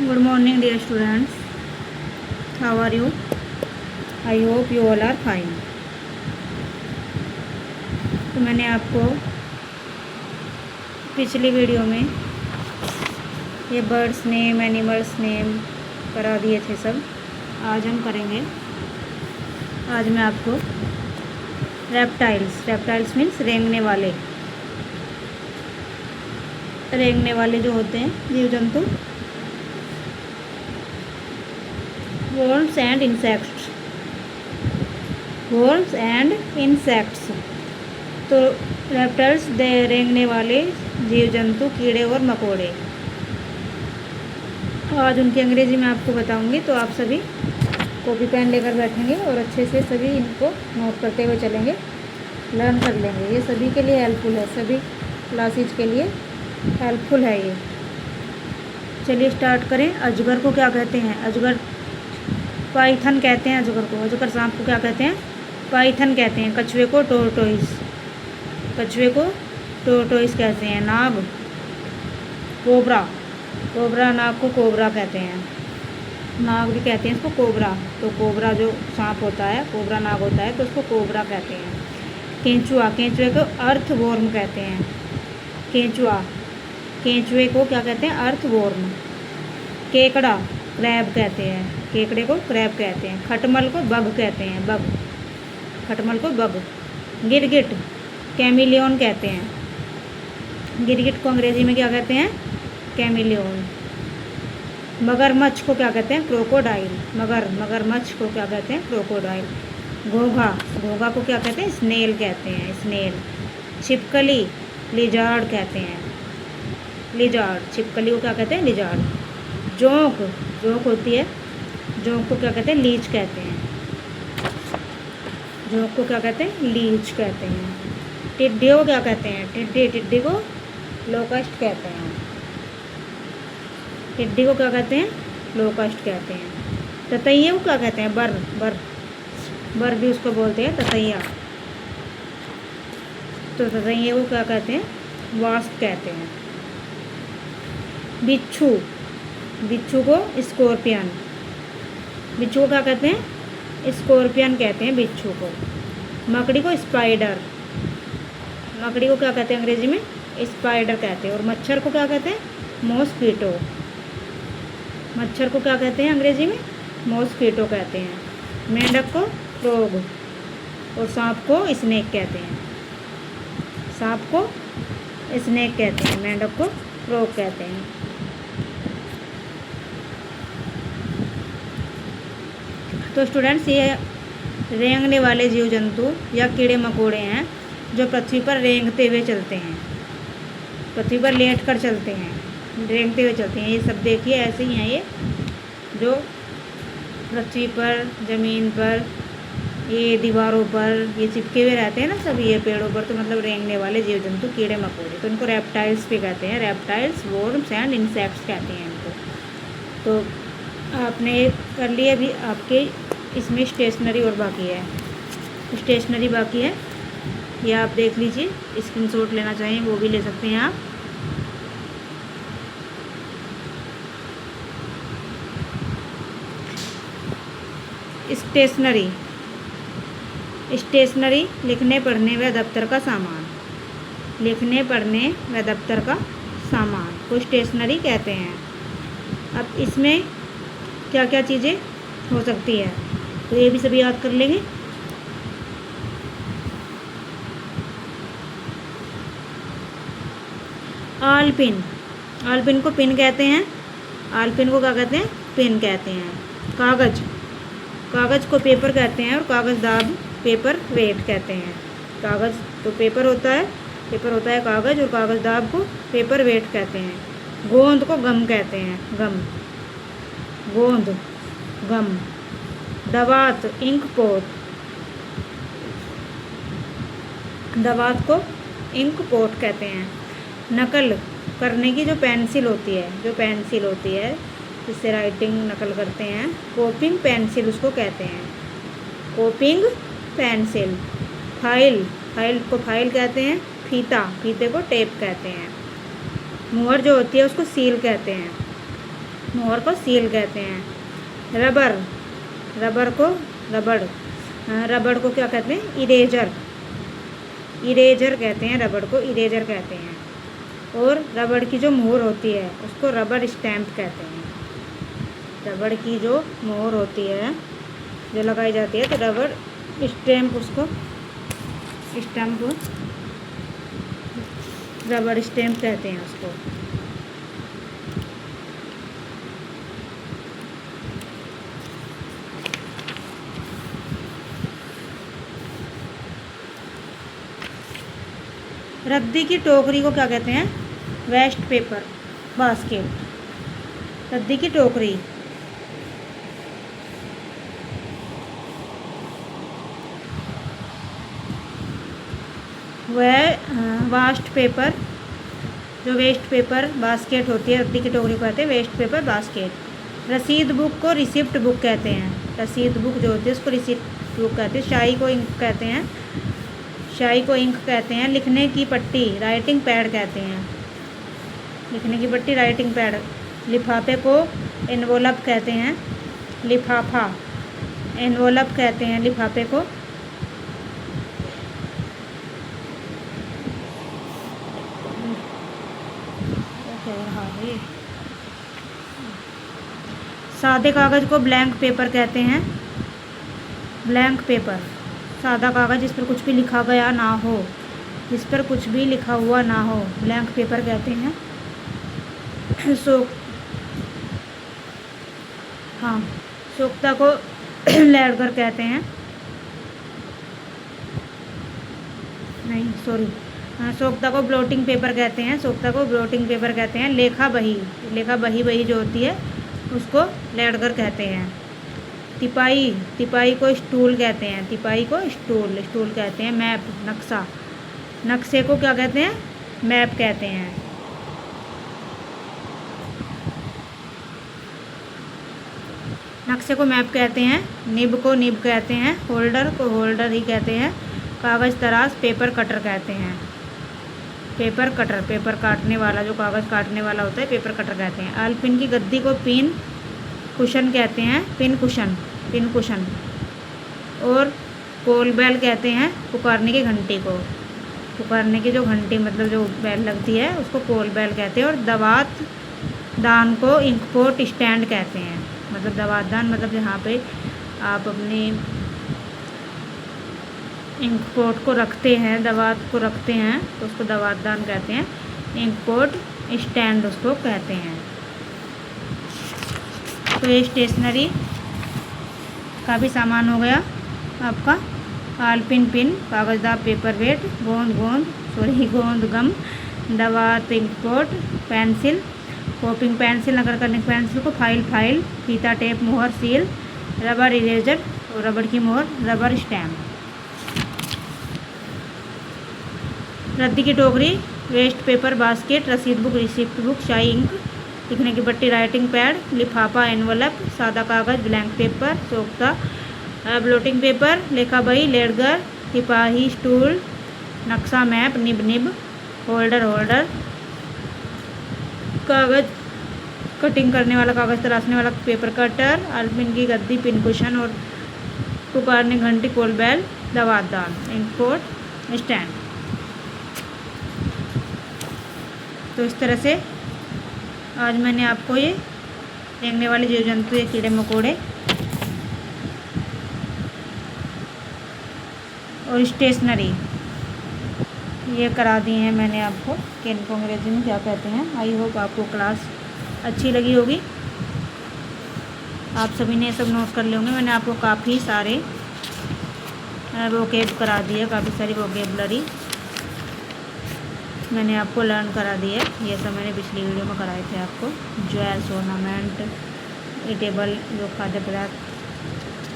Good morning, dear students. How are you? I hope you all are fine. तो मैंने आपको पिछली video में ये बर्ड्स नेम, एनिमल्स नेम करा दिए थे सब। आज हम करेंगे, आज मैं आपको रेप्टाइल्स मीन्स रेंगने वाले जो होते हैं जीव जंतु, वर्म्स एंड इंसेक्ट्स। तो रेप्टाइल्स रेंगने वाले जीव जंतु, कीड़े और मकोड़े। आज उनकी अंग्रेजी में आपको बताऊंगी, तो आप सभी कॉपी पेन लेकर बैठेंगे और अच्छे से सभी इनको नोट करते हुए चलेंगे, लर्न कर लेंगे। ये सभी के लिए हेल्पफुल है, सभी क्लासेज के लिए हेल्पफुल है ये। चलिए स्टार्ट करें। अजगर को क्या कहते हैं? अजगर पाइथन कहते हैं अजगर को। अजगर सांप को क्या कहते हैं? पाइथन कहते हैं। कछुए को टोरटोइस कहते हैं। नाग कोबरा नाग को कोबरा कहते हैं। नाग भी कहते हैं इसको कोबरा। तो कोबरा जो सांप होता है, कोबरा नाग होता है, तो उसको कोबरा कहते हैं। केंचुए को अर्थवॉर्म कहते हैं। केंचुए को क्या कहते हैं? अर्थवॉर्म। केकड़ा क्रैब कहते हैं। केकड़े को क्रैब कहते हैं। खटमल को बग कहते हैं। बग। गिरगिट कैमिलियन कहते हैं। गिरगिट को अंग्रेजी में क्या कहते हैं? कैमिलियन। मगरमच्छ को क्या कहते हैं? क्रोकोडाइल। मगरमच्छ को क्या कहते हैं? क्रोकोडाइल। घोंघा को क्या कहते हैं? स्नेल कहते हैं। स्नेल। छिपकली लिजार्ड कहते हैं। छिपकली को क्या कहते हैं? लिजार्ड। जोंक होती है, जोंक को क्या कहते हैं? लीच कहते हैं। जोंक को क्या कहते हैं? लीच कहते हैं। टिड्डी को क्या कहते हैं? टिड्डी को लोकस्ट कहते हैं। टिड्डी को क्या कहते हैं? लोकस्ट कहते हैं। ततैया को क्या कहते हैं? बर भी उसको बोलते हैं, ततैया। तो ततैया को क्या कहते हैं? वास्प कहते हैं। बिच्छू को स्कॉर्पियन। बिच्छू को क्या कहते हैं? स्कॉर्पियन कहते हैं बिच्छू को। मकड़ी को स्पाइडर। मकड़ी को क्या कहते हैं अंग्रेजी में? स्पाइडर कहते हैं। और मच्छर को क्या कहते हैं? मॉस्किटो। मच्छर को क्या कहते हैं अंग्रेजी में? मॉस्किटो कहते हैं। मेंढक को फ्रॉग। और सांप को स्नेक कहते हैं। मेंढक को फ्रॉग कहते हैं। तो स्टूडेंट्स, ये रेंगने वाले जीव जंतु या कीड़े मकोड़े हैं जो पृथ्वी पर रेंगते हुए चलते हैं, पृथ्वी पर लेट कर चलते हैं, रेंगते हुए चलते हैं। ये सब देखिए ऐसे ही हैं, ये जो पृथ्वी पर, ज़मीन पर, ये दीवारों पर ये चिपके हुए रहते हैं ना सब, ये पेड़ों पर। तो मतलब रेंगने वाले जीव जंतु, कीड़े मकोड़े। तो इनको रेप्टाइल्स भी कहते हैं। रेप्टाइल्स, वर्म्स एंड इंसेक्ट्स कहते हैं इनको। तो आपने कर लिया। अभी आपके इसमें स्टेशनरी और बाकी है, ये आप देख लीजिए। स्क्रीनशॉट लेना चाहें वो भी ले सकते हैं आप। स्टेशनरी लिखने पढ़ने व दफ्तर का सामान को स्टेशनरी कहते हैं। अब इसमें क्या क्या चीज़ें हो सकती है, तो ये भी सभी याद कर लेंगे। आलपिन को पिन कहते हैं। आलपिन को क्या कहते हैं? पिन कहते हैं। कागज़ को पेपर कहते हैं। और कागज़दाब पेपर वेट कहते हैं। कागज़ तो पेपर होता है कागज़, और कागज़दाब को पेपर वेट कहते हैं। गोंद को गम कहते हैं। गम। दवात को इंक पोट कहते हैं। नकल करने की जो पेंसिल होती है, जिससे राइटिंग नकल करते हैं, कॉपिंग पेंसिल उसको कहते हैं। फाइल को फाइल कहते हैं। फीते को टेप कहते हैं। मुहर जो होती है उसको सील कहते हैं। मोहर को सील कहते हैं। रबर, रबर को रबड़, रबड़ को क्या कहते हैं? इरेजर, इरेजर कहते हैं, रबड़ को इरेजर कहते हैं। और रबड़ की जो मोहर होती है उसको रबर स्टैम्प कहते हैं। रबड़ की जो मोहर होती है जो लगाई जाती है तो रबड़ स्टैम्प, उसको स्टैम्प, रबड़ स्टैम्प कहते हैं उसको। रद्दी की टोकरी को क्या कहते हैं? Waste paper basket. रद्दी की टोकरी। वह वास्ट पेपर, जो वेस्ट पेपर बास्केट होती है, रद्दी की टोकरी को कहते हैं वेस्ट पेपर बास्केट। रसीद बुक को रिसिप्ट बुक कहते हैं। रसीद बुक जो होती है उसको रिसिप्ट बुक कहते हैं। शाई को इंक कहते हैं, शाई को इंक कहते हैं। लिखने की पट्टी राइटिंग पैड कहते हैं। लिखने की पट्टी राइटिंग पैड। लिफाफे को एनवोलप कहते हैं। लिफाफा, एनवोलप कहते हैं लिफाफे को। सादे कागज़ को ब्लैंक पेपर कहते हैं। ब्लैंक पेपर, सादा कागज़ जिस पर कुछ भी लिखा गया ना हो, जिस पर कुछ भी लिखा हुआ ना हो, ब्लैंक पेपर कहते हैं। सोक्ता को लेडगर कहते हैं। नहीं सॉरी, सोक्ता को ब्लोटिंग पेपर कहते हैं। सोक्ता को ब्लोटिंग पेपर कहते हैं। लेखा बही, लेखा बही बही जो होती है उसको लेडगर कहते हैं। तिपाई, तिपाई को स्टूल कहते हैं। तिपाई को स्टूल, स्टूल कहते हैं। मैप, नक्शा, नक्शे को क्या कहते हैं? मैप कहते हैं। नक्शे को मैप कहते हैं। निब को निब कहते हैं। होल्डर को होल्डर ही कहते हैं। कागज़ तराश पेपर कटर कहते हैं। पेपर कटर, पेपर काटने वाला, जो कागज़ काटने वाला होता है पेपर कटर कहते हैं। आलपिन की गद्दी को पिन कुशन कहते हैं। Pin cushion, pin cushion. और कोल बेल कहते हैं पुकारने की घंटी को। पुकारने की जो घंटी मतलब जो बेल लगती है उसको कोल बेल कहते हैं। और दवात दान को इंकपोर्ट स्टैंड कहते हैं। मतलब दवात दान मतलब जहाँ पे आप अपनी इंकपोर्ट को रखते हैं, दवात को रखते हैं तो उसको दवात दान कहते हैं। इंकपोर्ट स्टैंड उसको कहते हैं। तो ये स्टेशनरी का भी सामान हो गया आपका। आलपिन पिन, कागज़दार पेपर वेट, गोंद गोंद गम, दवात इंकपोर्ट, पेंसिल, कॉपिंग पेंसिल, नकल करने की पेंसिल को, फाइल फाइल, फीता टेप, मोहर सील, रबर इरेजर और रबड़ की मोहर, रबर स्टैम्प। रद्दी की टोकरी, वेस्ट पेपर बास्केट, रसीद बुक रिसिप्ट बुक, शाई इंक, लिखने की पट्टी राइटिंग पैड, लिफाफा एनवलप, सादा कागज़ ब्लैंक पेपर, सोक्ता ब्लोटिंग पेपर, लेखा बही लेडगर, तिपाही स्टूल, नक्शा map, nib nib, holder holder, कागज़ कटिंग करने वाला, कागज़ तराशने वाला पेपर कटर, आलपिन की गद्दी पिन कुशन और पुकारने घंटी कोल बेल, दवात दान, इंकपोर्ट स्टैंड। तो इस तरह से आज मैंने आपको ये रेंगने वाले जीव जंतु या कीड़े मकोड़े और स्टेशनरी ये करा दी हैं मैंने आपको कि इनको अंग्रेजी में क्या कहते हैं। आई होप आपको क्लास अच्छी लगी होगी। आप सभी ने सब नोट कर लिए होंगे। मैंने आपको काफ़ी सारे वोकेब करा दिए, काफ़ी सारी वोकेबलरी मैंने आपको लर्न करा दी है। ये सब मैंने पिछली वीडियो में कराए थे आपको। ज्वेल्स, ऑर्नामेंट, ईटेबल जो खाद्य पदार्थ,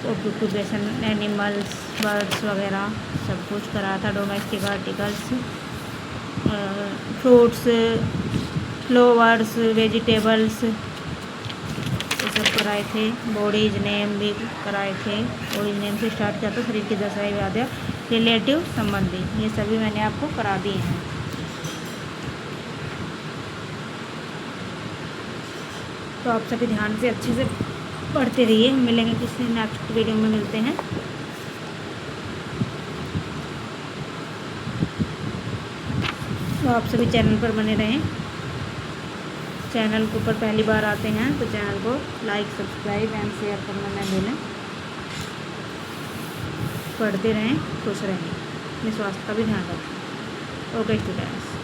ऑक्यूपेशन, एनिमल्स, बर्ड्स वगैरह सब कुछ करा था। Domestic articles, fruits, flowers, vegetables ये सब कराए थे। बॉडीज नेम भी कराए थे। बॉडीज नेम से स्टार्ट किया था, शरीर की दशाएं व्याधियाँ, रिलेटिव संबंधी, ये सभी मैंने आपको करा दिए हैं। तो आप सभी ध्यान से अच्छे से पढ़ते रहिए। हम मिलेंगे किसी नेक्स्ट वीडियो में, मिलते हैं। तो आप सभी चैनल पर बने रहें। चैनल के ऊपर पहली बार आते हैं तो चैनल को लाइक, सब्सक्राइब एंड शेयर करना न भूलें। पढ़ते रहें, खुश रहें, अपने स्वास्थ्य का भी ध्यान रखें। Okay students.